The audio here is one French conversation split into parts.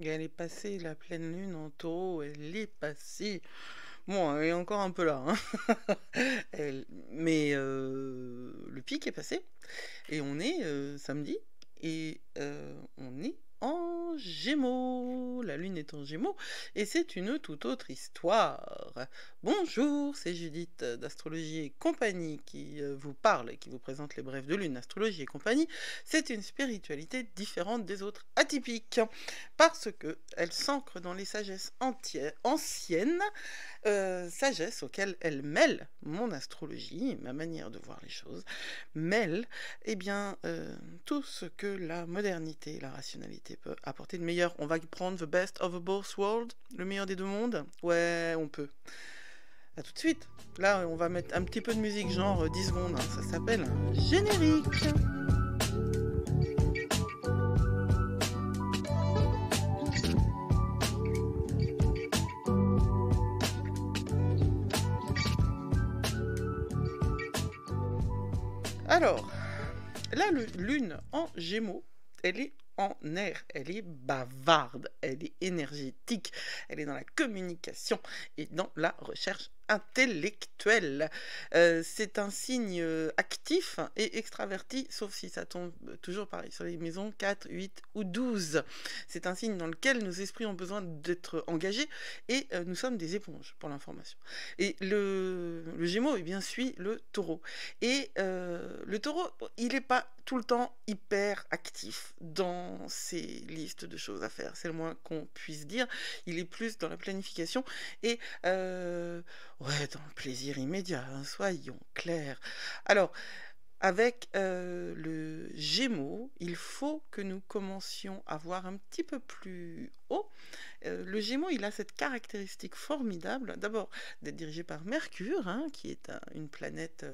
Et elle est passée, la pleine lune en taureau, elle est passée. Bon, elle est encore un peu là, hein. Mais le pic est passé. Et on est samedi. Et on est en Gémeaux. La lune est en Gémeaux. Et c'est une toute autre histoire. Bonjour, c'est Judith d'Astrologie et compagnie qui vous parle et qui vous présente les brèves de lune, Astrologie et compagnie. C'est une spiritualité différente des autres atypiques. Parce que elle s'ancre dans les sagesses anciennes, sagesse auxquelles elle mêle mon astrologie, ma manière de voir les choses, mêle eh bien, tout ce que la modernité et la rationalité peut apporter de meilleur. On va prendre the best of both worlds, le meilleur des deux mondes. Ouais, on peut. À tout de suite. Là, on va mettre un petit peu de musique, genre 10 secondes, hein. Ça s'appelle un générique. Alors, la lune en Gémeaux, elle est en air, elle est bavarde, elle est énergétique, elle est dans la communication et dans la recherche intellectuelle. C'est un signe actif et extraverti, sauf si ça tombe toujours pareil sur les maisons 4, 8 ou 12. C'est un signe dans lequel nos esprits ont besoin d'être engagés et nous sommes des éponges pour l'information. Et le Gémeaux, eh bien, suit le Taureau. Et le Taureau, il n'est pas tout le temps hyper actif dans ses listes de choses à faire, c'est le moins qu'on puisse dire. Il est plus dans la planification et ouais, dans le plaisir immédiat, hein, soyons clairs. Alors, avec le Gémeaux, il faut que nous commencions à voir un petit peu plus haut. Le Gémeaux, il a cette caractéristique formidable, d'abord d'être dirigé par Mercure, hein, qui est une planète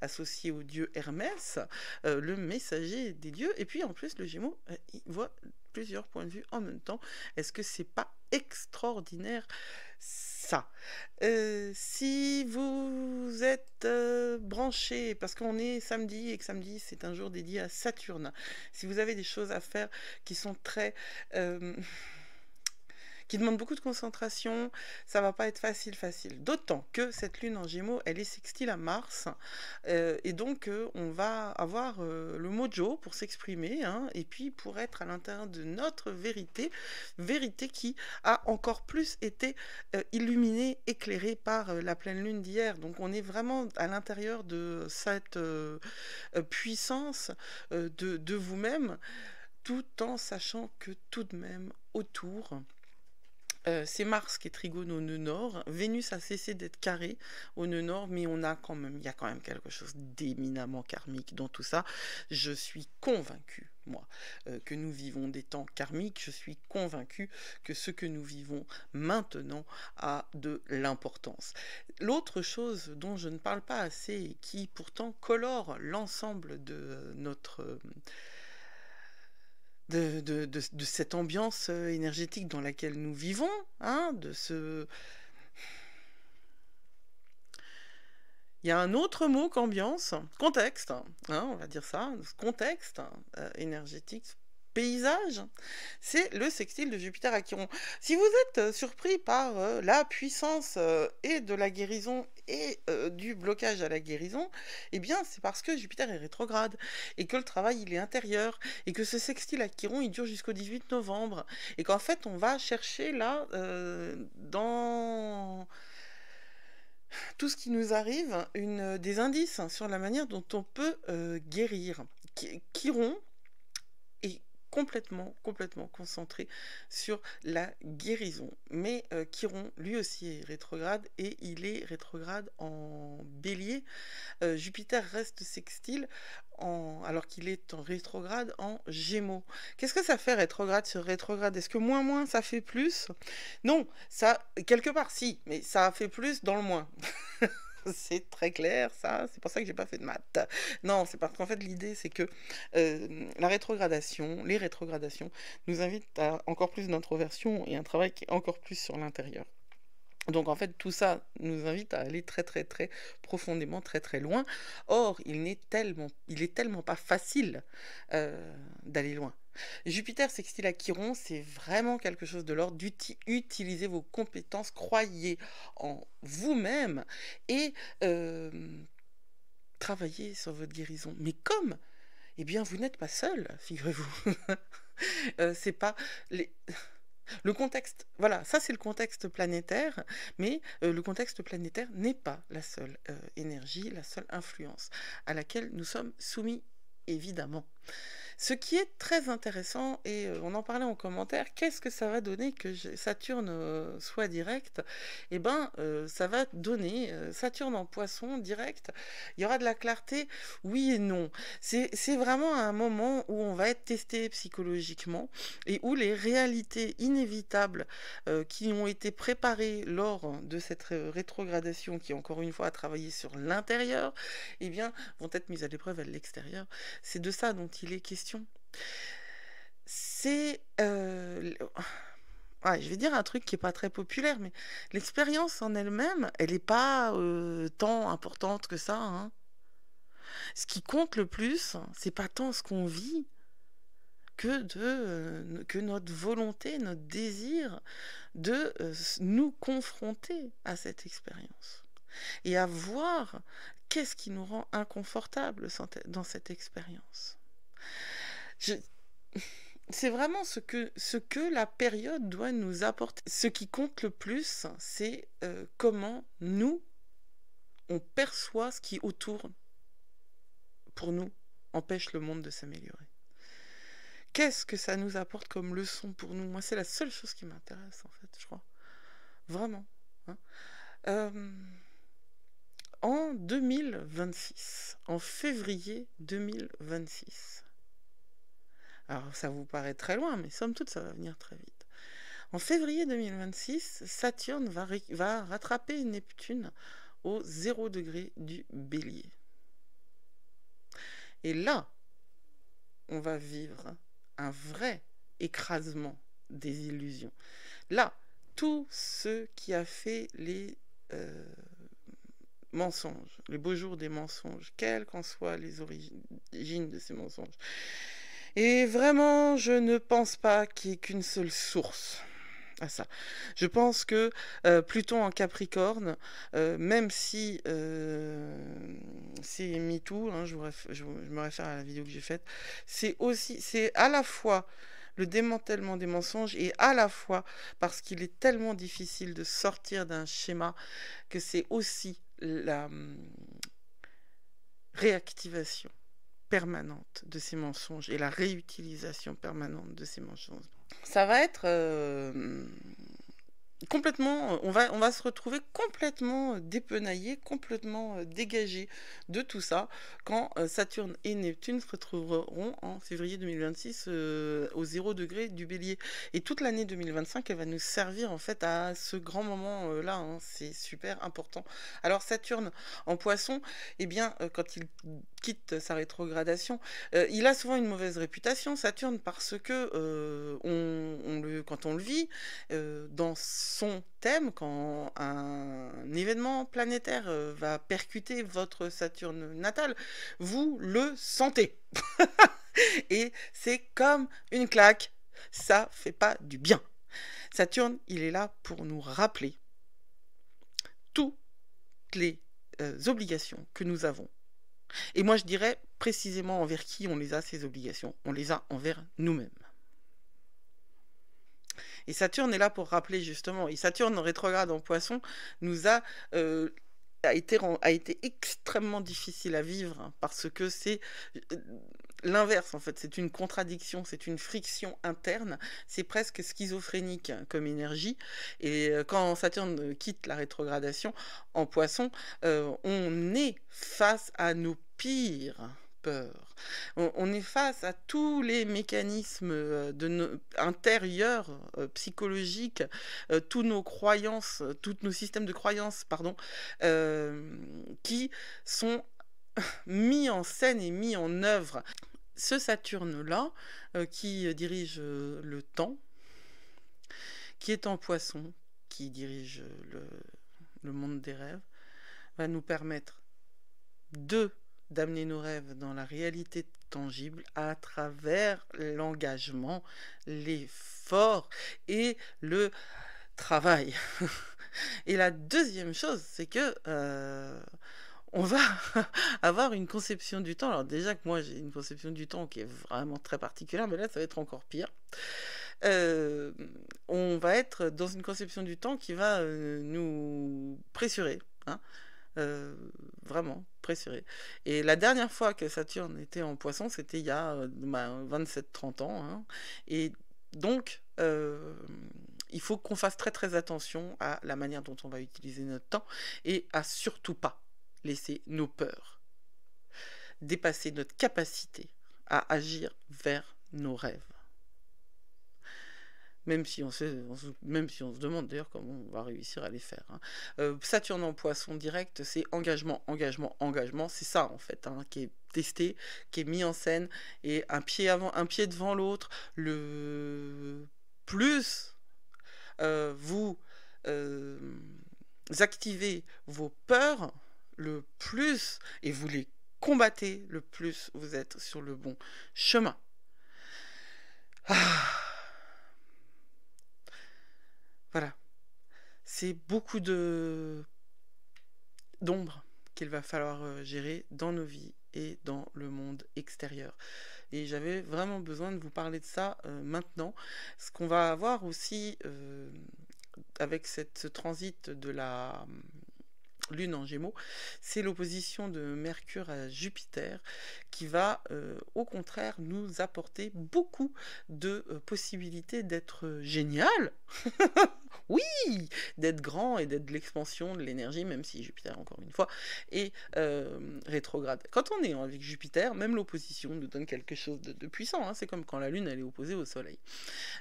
associée au dieu Hermès, le messager des dieux, et puis en plus le Gémeaux, il voit plusieurs points de vue en même temps. Est-ce que c'est pas extraordinaire ça? Si vous êtes branché, parce qu'on est samedi et que samedi c'est un jour dédié à Saturne, si vous avez des choses à faire qui sont très qui demande beaucoup de concentration, ça va pas être facile. D'autant que cette lune en Gémeaux, elle est sextile à Mars, et donc on va avoir le mojo pour s'exprimer, hein, et puis pour être à l'intérieur de notre vérité, vérité qui a encore plus été illuminée, éclairée par la pleine lune d'hier. Donc on est vraiment à l'intérieur de cette puissance de vous-même, tout en sachant que tout de même autour c'est Mars qui est trigone au nœud nord. Vénus a cessé d'être carré au nœud nord, mais il y a quand même quelque chose d'éminemment karmique dans tout ça. Je suis convaincue, moi, que nous vivons des temps karmiques. Je suis convaincue que ce que nous vivons maintenant a de l'importance. L'autre chose dont je ne parle pas assez et qui pourtant colore l'ensemble de notre de cette ambiance énergétique dans laquelle nous vivons, hein, de ce... Il y a un autre mot qu'ambiance, contexte, hein, on va dire ça, contexte énergétique, paysage, c'est le sextile de Jupiter à Chiron. Si vous êtes surpris par la puissance et de la guérison et du blocage à la guérison, eh bien c'est parce que Jupiter est rétrograde et que le travail il est intérieur et que ce sextile à Chiron il dure jusqu'au 18 novembre et qu'en fait on va chercher là dans tout ce qui nous arrive des indices sur la manière dont on peut guérir. Chiron est complètement concentré sur la guérison. Mais Chiron, lui aussi, est rétrograde et il est rétrograde en bélier. Jupiter reste sextile alors qu'il est en rétrograde en gémeaux. Qu'est-ce que ça fait rétrograde sur rétrograde? Est-ce que moins ça fait plus? Non, ça, quelque part si, mais ça fait plus dans le moins. C'est très clair, ça. C'est pour ça que j'ai pas fait de maths. Non, c'est parce qu'en fait, l'idée, c'est que la rétrogradation, les rétrogradations, nous invitent à encore plus d'introversion et un travail qui est encore plus sur l'intérieur. Donc en fait, tout ça nous invite à aller très profondément, très loin. Or, il est tellement pas facile d'aller loin. Jupiter sextile à Chiron, c'est vraiment quelque chose de l'ordre d'utiliser vos compétences, croyez en vous-même et travaillez sur votre guérison. Mais comme, eh bien, vous n'êtes pas seul, figurez-vous. C'est pas les... Le contexte, voilà, ça c'est le contexte planétaire, mais le contexte planétaire n'est pas la seule énergie, la seule influence à laquelle nous sommes soumis, évidemment. Ce qui est très intéressant, et on en parlait en commentaire, qu'est-ce que ça va donner que Saturne soit direct? Eh bien, ça va donner Saturne en poisson direct. Il y aura de la clarté, oui et non. C'est vraiment un moment où on va être testé psychologiquement et où les réalités inévitables qui ont été préparées lors de cette rétrogradation, qui encore une fois a travaillé sur l'intérieur, eh bien, vont être mises à l'épreuve à l'extérieur. C'est de ça dont il est question. C'est... ouais, je vais dire un truc qui n'est pas très populaire, mais l'expérience en elle-même, elle n'est pas tant importante que ça, hein. Ce qui compte le plus, c'est pas tant ce qu'on vit que notre volonté, notre désir de nous confronter à cette expérience et à voir qu'est-ce qui nous rend inconfortable dans cette expérience. C'est vraiment ce que la période doit nous apporter. Ce qui compte le plus, c'est comment nous, on perçoit ce qui autour, pour nous, empêche le monde de s'améliorer. Qu'est-ce que ça nous apporte comme leçon pour nous? Moi, c'est la seule chose qui m'intéresse, en fait, je crois. Vraiment. Hein. En 2026, en février 2026, alors ça vous paraît très loin, mais somme toute, ça va venir très vite. En février 2026, Saturne va rattraper Neptune au 0 degré du Bélier. Et là, on va vivre un vrai écrasement des illusions. Là, tout ce qui a fait les mensonges, les beaux jours des mensonges, quelles qu'en soient les origines de ces mensonges. Et vraiment, je ne pense pas qu'il n'y ait qu'une seule source à ça. Je pense que Pluton en Capricorne, même si c'est MeToo, hein, je me réfère à la vidéo que j'ai faite, c'est à la fois le démantèlement des mensonges et à la fois parce qu'il est tellement difficile de sortir d'un schéma que c'est aussi la réactivation permanente de ces mensonges et la réutilisation permanente de ces mensonges. Ça va être complètement, on va se retrouver complètement dépenaillé, complètement dégagé de tout ça quand Saturne et Neptune se retrouveront en février 2026 au 0 degré du Bélier. Et toute l'année 2025, elle va nous servir en fait à ce grand moment-là, hein. C'est super important. Alors Saturne en Poisson, eh bien, quand il quitte sa rétrogradation, il a souvent une mauvaise réputation, Saturne, parce que quand on le vit, dans son thème, quand un événement planétaire va percuter votre Saturne natal, vous le sentez. Et c'est comme une claque, ça fait pas du bien. Saturne, il est là pour nous rappeler toutes les obligations que nous avons. Et moi, je dirais précisément envers qui on les a, ces obligations. On les a envers nous-mêmes. Et Saturne est là pour rappeler justement. Et Saturne en rétrograde en Poisson a été extrêmement difficile à vivre, hein, parce que c'est l'inverse en fait, c'est une contradiction, c'est une friction interne, c'est presque schizophrénique comme énergie. Et quand Saturne quitte la rétrogradation en Poisson, on est face à nos pires peurs. On est face à tous les mécanismes intérieurs, psychologiques, tous nos croyances, tous nos systèmes de croyances, pardon, qui sont mis en scène et mis en œuvre. Ce Saturne-là, qui dirige le temps, qui est en Poisson, qui dirige le monde des rêves, va nous permettre de d'amener nos rêves dans la réalité tangible à travers l'engagement, l'effort et le travail. Et la deuxième chose, c'est que on va avoir une conception du temps. Alors déjà que moi j'ai une conception du temps qui est vraiment très particulière, mais là ça va être encore pire. Euh, on va être dans une conception du temps qui va nous pressurer, hein, euh, vraiment pressurer. Et la dernière fois que Saturne était en Poisson, c'était il y a 27-30 ans, hein, et donc il faut qu'on fasse très très attention à la manière dont on va utiliser notre temps et à surtout pas laisser nos peurs dépasser notre capacité à agir vers nos rêves. Même si même si on se demande d'ailleurs comment on va réussir à les faire, hein. Saturne en Poisson direct, c'est engagement, engagement, engagement. C'est ça en fait, hein, qui est testé, qui est mis en scène, et un pied avant, un pied devant l'autre. Le plus vous activez vos peurs, le plus, et vous les combattez, le plus vous êtes sur le bon chemin. Voilà. C'est beaucoup d'ombre qu'il va falloir gérer dans nos vies et dans le monde extérieur. Et j'avais vraiment besoin de vous parler de ça maintenant. Ce qu'on va avoir aussi avec ce transit de la Lune en Gémeaux, c'est l'opposition de Mercure à Jupiter qui va au contraire nous apporter beaucoup de possibilités d'être génial. Oui, d'être grand et d'être de l'expansion de l'énergie, même si Jupiter, encore une fois, est rétrograde. Quand on est avec Jupiter, même l'opposition nous donne quelque chose de puissant, hein. C'est comme quand la Lune elle est opposée au Soleil.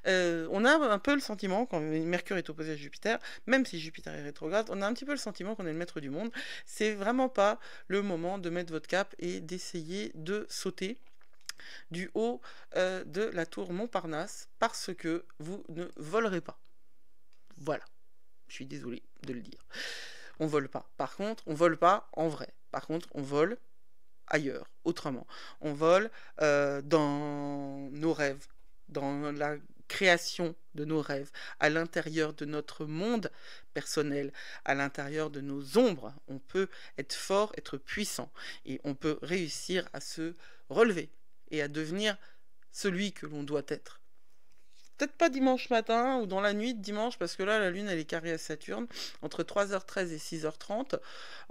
On a un peu le sentiment, quand Mercure est opposé à Jupiter, même si Jupiter est rétrograde, on a un petit peu le sentiment qu'on est le maître du monde. C'est vraiment pas le moment de mettre votre cap et d'essayer de sauter du haut de la tour Montparnasse parce que vous ne volerez pas. Voilà, je suis désolée de le dire. On vole pas. Par contre, on vole pas en vrai. Par contre, on vole ailleurs, autrement. On vole dans nos rêves, dans la création de nos rêves, à l'intérieur de notre monde personnel, à l'intérieur de nos ombres. On peut être fort, être puissant, et on peut réussir à se relever et à devenir celui que l'on doit être. Peut-être pas dimanche matin ou dans la nuit de dimanche, parce que là, la Lune, elle est carrée à Saturne, entre 3h13 et 6h30,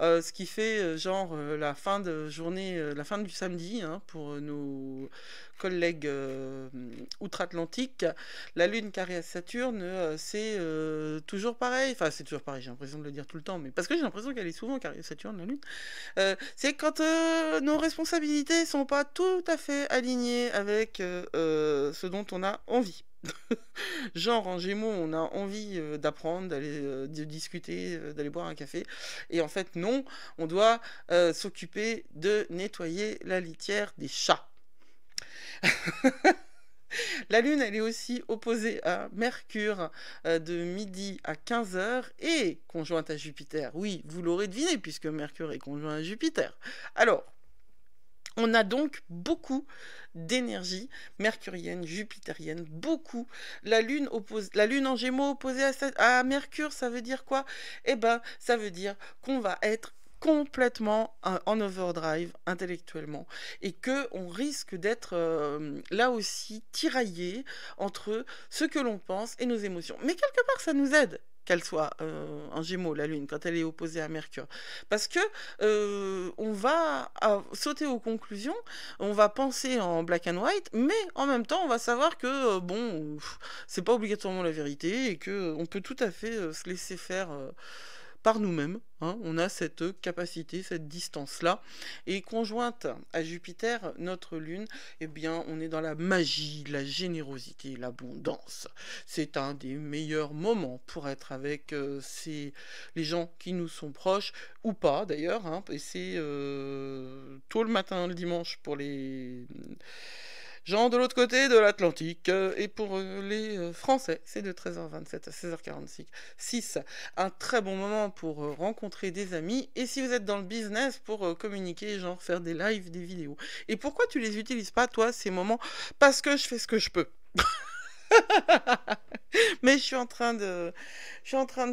ce qui fait genre la fin de journée, la fin du samedi, hein, pour nos collègues outre-Atlantique. La Lune carrée à Saturne, c'est toujours pareil, enfin c'est toujours pareil, j'ai l'impression de le dire tout le temps, mais parce que j'ai l'impression qu'elle est souvent carrée à Saturne, la Lune. C'est quand nos responsabilités sont pas tout à fait alignées avec ce dont on a envie. Genre en Gémeaux, on a envie d'apprendre, d'aller de discuter, d'aller boire un café. Et en fait, non, on doit s'occuper de nettoyer la litière des chats. La Lune, elle est aussi opposée à Mercure de midi à 15h et conjointe à Jupiter. Oui, vous l'aurez deviné, puisque Mercure est conjoint à Jupiter. Alors, on a donc beaucoup d'énergie mercurienne, jupitérienne, beaucoup. La Lune en Gémeaux opposée à Mercure, ça veut dire quoi? Eh ben, ça veut dire qu'on va être complètement en overdrive intellectuellement et que on risque d'être là aussi tiraillé entre ce que l'on pense et nos émotions. Mais quelque part, ça nous aide qu'elle soit en Gémeaux, la Lune, quand elle est opposée à Mercure. Parce que on va sauter aux conclusions, on va penser en black and white, mais en même temps, on va savoir que, bon, c'est pas obligatoirement la vérité et que on peut tout à fait se laisser faire par nous-mêmes, hein. On a cette capacité, cette distance-là. Et conjointe à Jupiter, notre Lune, eh bien, on est dans la magie, la générosité, l'abondance. C'est un des meilleurs moments pour être avec les gens qui nous sont proches, ou pas d'ailleurs, hein. Et c'est tôt le matin, le dimanche, pour gens de l'autre côté de l'Atlantique. Et pour les Français, c'est de 13h27 à 16h46. 6, un très bon moment pour rencontrer des amis. Et si vous êtes dans le business, pour communiquer, genre faire des lives, des vidéos. Et pourquoi tu les utilises pas, toi, ces moments? Parce que je fais ce que je peux. Mais je suis en train de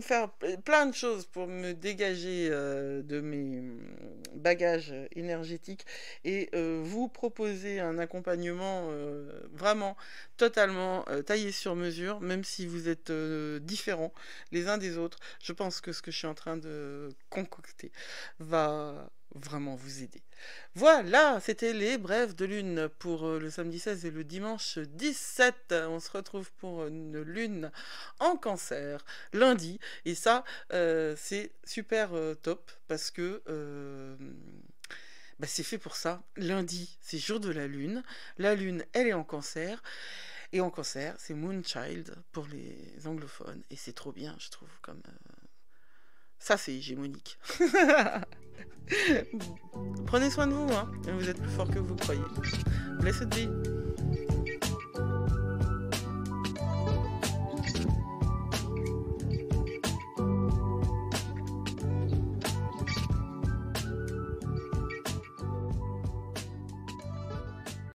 faire plein de choses pour me dégager de mes bagages énergétiques et vous proposer un accompagnement vraiment totalement taillé sur mesure, même si vous êtes différents les uns des autres. Je pense que ce que je suis en train de concocter va vraiment vous aider. Voilà, c'était les brèves de lune pour le samedi 16 et le dimanche 17. On se retrouve pour une lune en cancer lundi. Et ça, c'est super top parce que bah, c'est fait pour ça. Lundi, c'est jour de la lune. La lune, elle est en cancer. Et en cancer, c'est Moonchild pour les anglophones. Et c'est trop bien, je trouve, comme... Ça, c'est hégémonique. Prenez soin de vous, hein. Vous êtes plus fort que vous croyez. Blessed be.